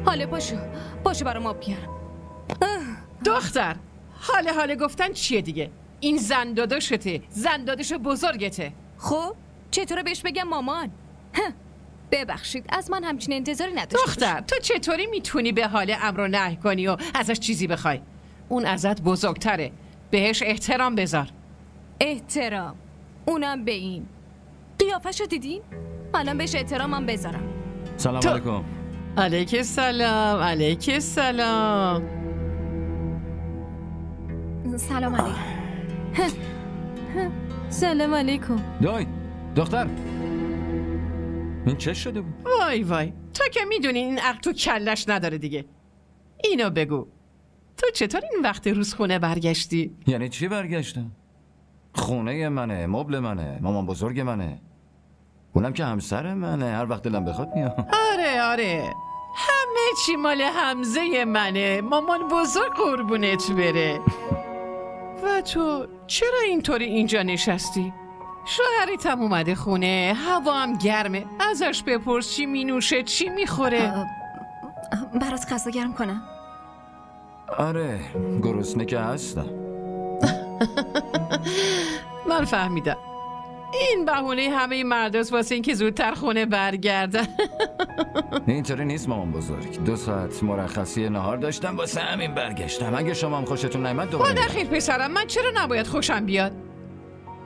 حاله پاشو برام آب بیار. دختر حاله گفتن چیه دیگه؟ این زنداداشته، زندادش بزرگته. خب چطوره بهش بگم مامان؟ ببخشید از من همچین انتظاری نداشت. دختر تو چطوری میتونی به حال امر و نهی کنی و ازش چیزی بخوای؟ اون ازت بزرگتره، بهش احترام بذار. احترام؟ اونم به این قیافشو دیدین؟ الان بهش احترامم بذارم. سلام علیکم. علیک سلام. علیک سلام. سلام علیکم. سلام علیکم. دختر این چه شده بود؟ وای تو که میدونی این عقل تو کلش نداره دیگه. اینو بگو تو چطور این وقت روز خونه برگشتی؟ یعنی چی برگشتم؟ خونه منه، مبل منه، مامان بزرگ منه، اونم که همسر منه، هر وقت دلم بخواد میام. آره همه چی مال حمزه منه، مامان بزرگ قربونت بره. و تو چرا اینطوری اینجا نشستی؟ شوهریتم اومده خونه، هوا هم گرمه، ازش بپرس چی مینوشه چی میخوره. برات غذا گرم کنم؟ آره گرسنه که هستم. من فهمیدم این بهونه همه مرداست واسه این که زودتر خونه برگردن. اینطوری نیست مامان بزرگ، 2 ساعت مرخصی نهار داشتم واسه همین برگشتم. اگه شما هم خوشتون نیامد دوباره با دخیل پسرم، من چرا نباید خوشم بیاد؟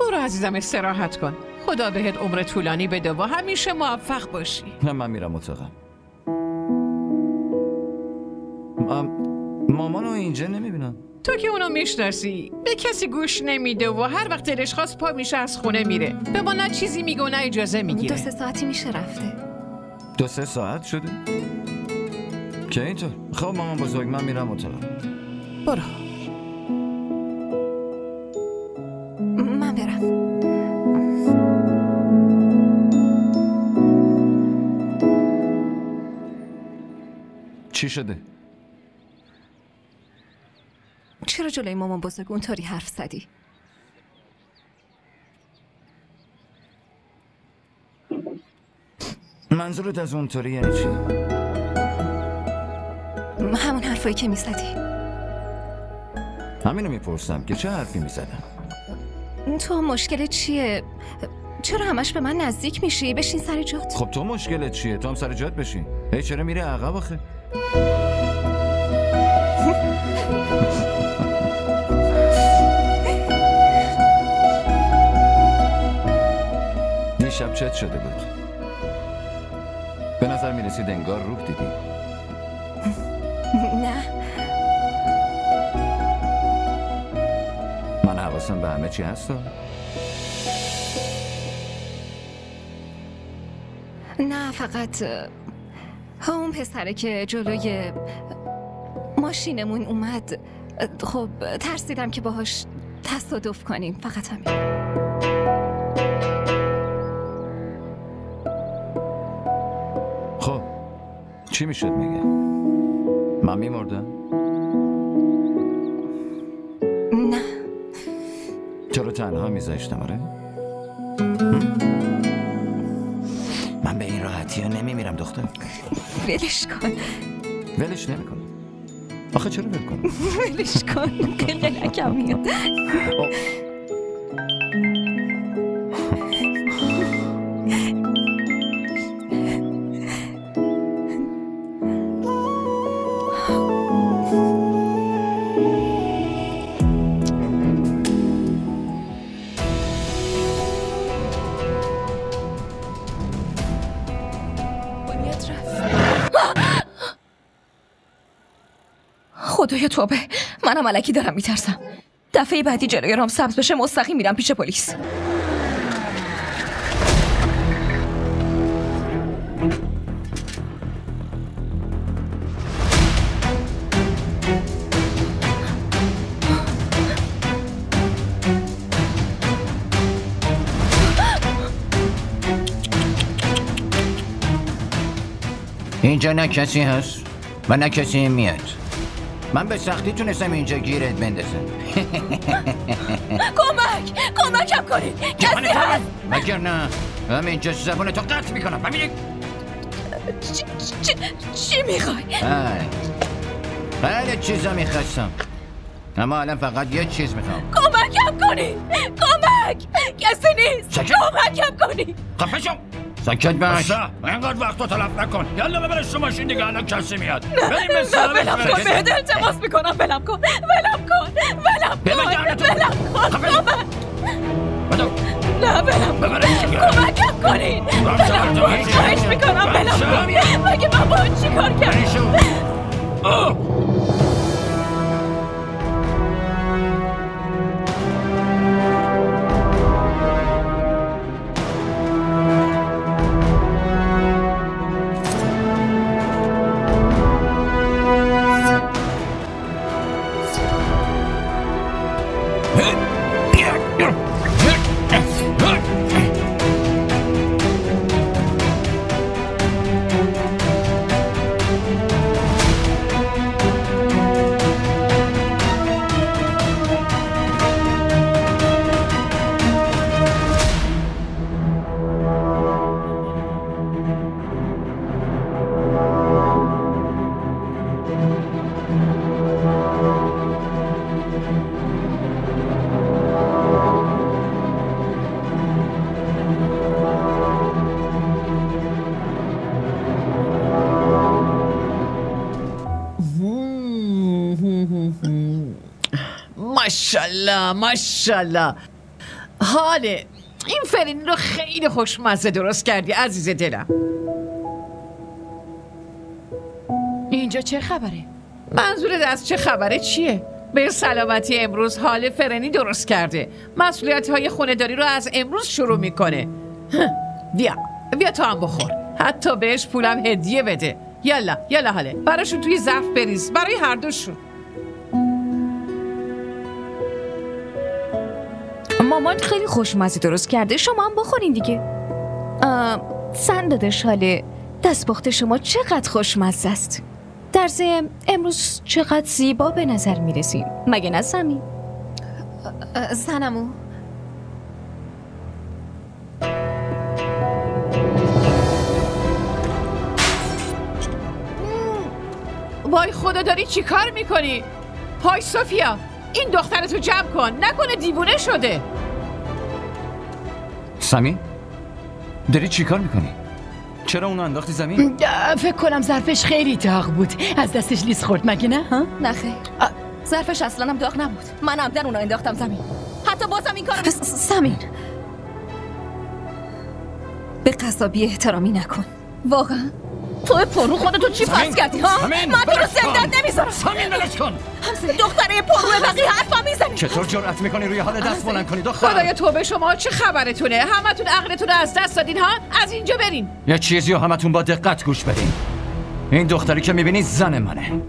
برو عزیزم استراحت کن، خدا بهت عمر طولانی بده و همیشه موفق باشی. نه من میرم اتاقم. مامانو اینجا نمیبینم. تو که اونو میشناسی، به کسی گوش نمیده و هر وقت دلش خواست پا میشه از خونه میره، به ما نه چیزی میگه و نه اجازه میگیره. 2-3 ساعتی میشه رفته. 2-3 ساعت شده؟ که اینطور؟ خب مامان بزرگ من میرم اتاقم. برو. من برم. چی شده؟ چرا جلوی مامان بزرگ اونطوری حرف زدی؟ منظورت از اونطوری یعنی چی؟ همون حرفایی که میزدی. همینو میپرسم که چه حرفی میزدم. تو مشکل چیه؟ چرا همش به من نزدیک میشی؟ بشین سر جات. خب تو مشکلت چیه؟ تو هم سر جات بشین. هی چرا میره عقب آخه؟ دیشب چت شده بود. به نظر میرسید انگار روح دیدی. نه من حواسم به همه چی هست. نه فقط اون پسره که جلوی ماشینمون اومد، خب ترسیدم که باهاش تصادف کنیم، فقط همین. خب چی میشد میگه؟ من میمردم؟ نه تو رو تنها میذاشتم آره؟ من به این راحتی ها نمیمیرم دختر. ولش کن. ولش نمیکنم. آخه چرا ول کنم؟ ولش کن قلقلکم میاد. خدایا توبه، منم الکی دارم میترسم. دفعه بعدی جلوی رام سبز بشه مستقیم میرم پیش پلیس. اینجا نه کسی هست و نه کسی میاد. من به سختی تونستم اینجا گیرت بندازم. کمکم کنید، کسی هست؟ مگر نه همینجا زبون تو قطع میکنم. ببینید چی میخوای؟ خیلی چیزا میخواستم، اما الان فقط یه چیز میخوام. کمکم کنی! کمک! کسی نیست! سکت! کمکم کنی! خفه شو! سکت باش! اینقدر وقت رو تلف نکن. یالا ببرش تو ماشین دیگه، الان کسی میاد. بریم نه ولم کن، بهت التماس میکنم، ولم کن، ولم کن، ولم کن! نه ولم کن! کمکم کنی! خواهش میکنم ولم کن! مگه من باید چی کار کردم؟ ماشالله حاله این فرنی رو خیلی خوشمزه درست کردی عزیز دلم. اینجا چه خبره؟ منظورت از چه خبره چیه؟ به سلامتی امروز حال فرنی درست کرده، مسئولیت های خونه داری رو از امروز شروع میکنه. بیا تو هم بخور، حتی بهش پولم هدیه بده. یالا حاله براشون توی ظرف بریز برای هر دوشون. مامان خیلی خوشمزه درست کرده، شما هم بخورین دیگه. سن دادش حاله، دستپخت شما چقدر خوشمزه است. در ضمن امروز چقدر زیبا به نظر میرسیم، مگه نه سمی؟ زنمو وای خدا داری چی کار میکنی؟ های سوفیا این دخترتو جمع کن، نکنه دیوونه شده. سمی؟ داری چی کار میکنی؟ چرا اونو انداختی زمین؟ فکر کنم ظرفش خیلی داغ بود، از دستش لیز خورد مگه نه؟ ها؟ نه خیر، ظرفش اصلا هم داغ نبود، من عمدن اونو انداختم زمین. حتی بازم این کارو سمین به قصابی احترامی نکن. واقعا تو پرو خودتو چی فرض کردی ها؟ من تو رو زندان نمیذارم. سمین بلش کن. دختره پرو بقیه حرفا میزنی. چطور جرأت میکنی روی حال دست بلند کنی دختر؟ خدایا توبه، شما چه خبرتونه؟ همتون عقلتون رو از دست دادین ها؟ از اینجا برین. یه چیزی رو همتون با دقت گوش بدین. این دختری که میبینی زن منه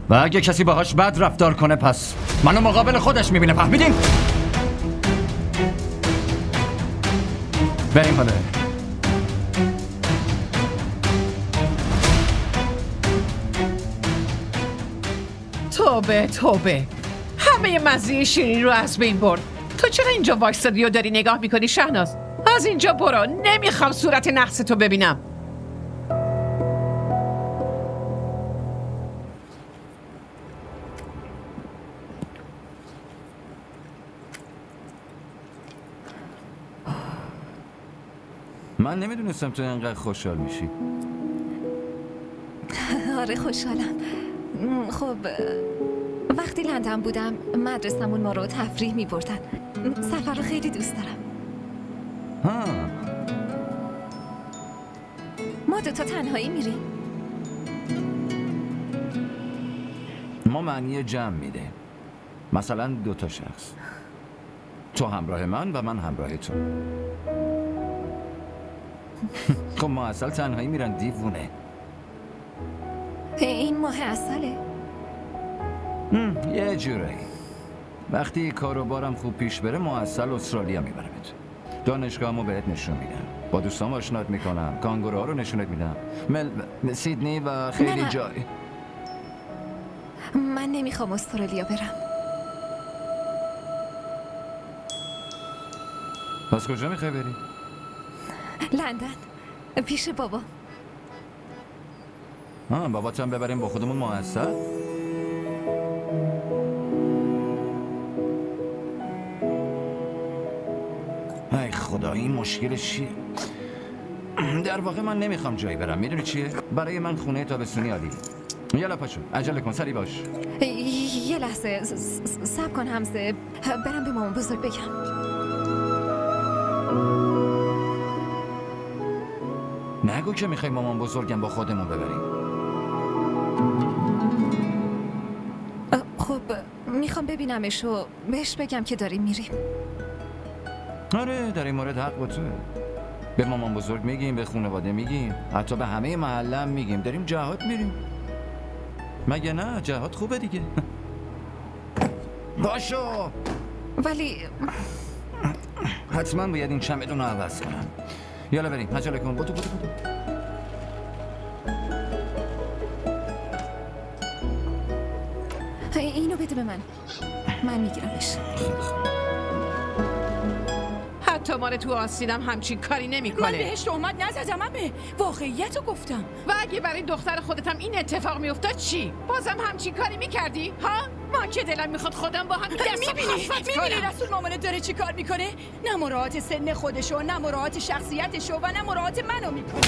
و اگه کسی باهاش بد رفتار کنه پس منو مقابل خودش میبینه، فهمیدین؟ بریم حالا. توبه همه مزه شیرین رو از بین برد. تو چرا اینجا وایستادی و داری نگاه میکنی شهناز؟ از اینجا برو، نمیخوام صورت نقص تو ببینم. من نمیدونستم تو اینقدر خوشحال میشی. آره خوشحالم. خب وقتی لندن بودم مدرسمون ما رو تفریح می بردن. سفر رو خیلی دوست دارم. ما دوتا تنهایی میریم. ما معنی جمع میده، مثلا 2 شخص، تو همراه من و من همراه تو. خب ما اصل تنهایی میرن دیوونه. این ماه اصله یه جوری وقتی کار و بارم خوب پیش بره ما اصل استرالیا میبرمت. دانشگاهمو بهت نشون میدم، با دوستام آشنات میکنم، کانگوروها رو نشونت میدم، سیدنی و خیلی نه. جای. من نمیخوام استرالیا برم. پس کجا میخوای بری؟ لندن پیش بابا. باباتم ببریم با خودمون معسل؟ ای خدا این مشکلش چیه؟ در واقع من نمیخوام جایی برم. میدونی چیه؟ برای من خونه تابستونی عالی. یالا پاشو عجله کن، سری باش. یه لحظه صبر کن حمزه، برم به مامان بزرگ بگم. نگو که میخوای مامان بزرگم با خودمون ببریم. خب میخوام ببینمش و بهش بگم که داریم میریم. آره در این مورد حق با توه. به مامان بزرگ میگیم، به خانواده میگیم، حتی به همه محله هم میگیم داریم جهاد میریم. مگه نه؟ جهاد خوبه دیگه. باشو. ولی حتما باید این چمدون رو عوض کنم. یالا بریم عجله کن. بودو. اینو بده به من میگیرمش. حتی مال تو آسیدم همچین کاری نمیکنه. من بهش تهمت نزدم، همه واقعیت رو گفتم. و اگه برای دختر خودتم این اتفاق میافتاد چی؟ بازم همچین کاری میکردی؟ ها؟ من که دلم میخواد خودم با هم میبینی رسول مامانت داره چی کار میکنه؟ نه مراعات سن خودشو، نه مراعات شخصیتشو و نه مراعات منو میکنه.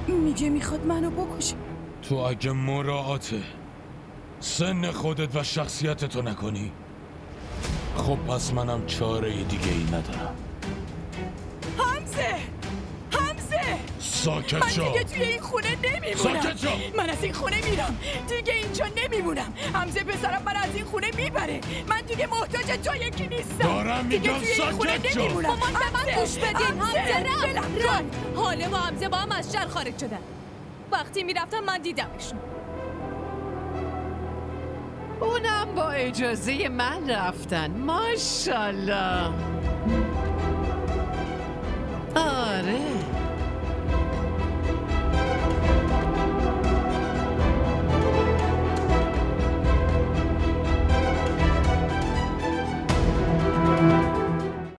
میگه میخواد منو بکشه. تو اگه مراعات سن خودت و شخصیتتو نکنی، خب پس منم چاره دیگه ای ندارم. حمزه ساکت شو. من دیگه توی این خونه نمیمونم. ساکت شو. من از این خونه میرم، دیگه اینجا نمیمونم. حمزه پسرم من از این خونه میبره. من دیگه محتاج جای یکی نیستم. دارم میگم ساکت شو. مامان به من گوش بدین. حمزه ران حاله با حمزه با هم از شهر خارج شدن. وقتی میرفتم من دیدمشون. اونم با اجازه من رفتن. ماشالله. آره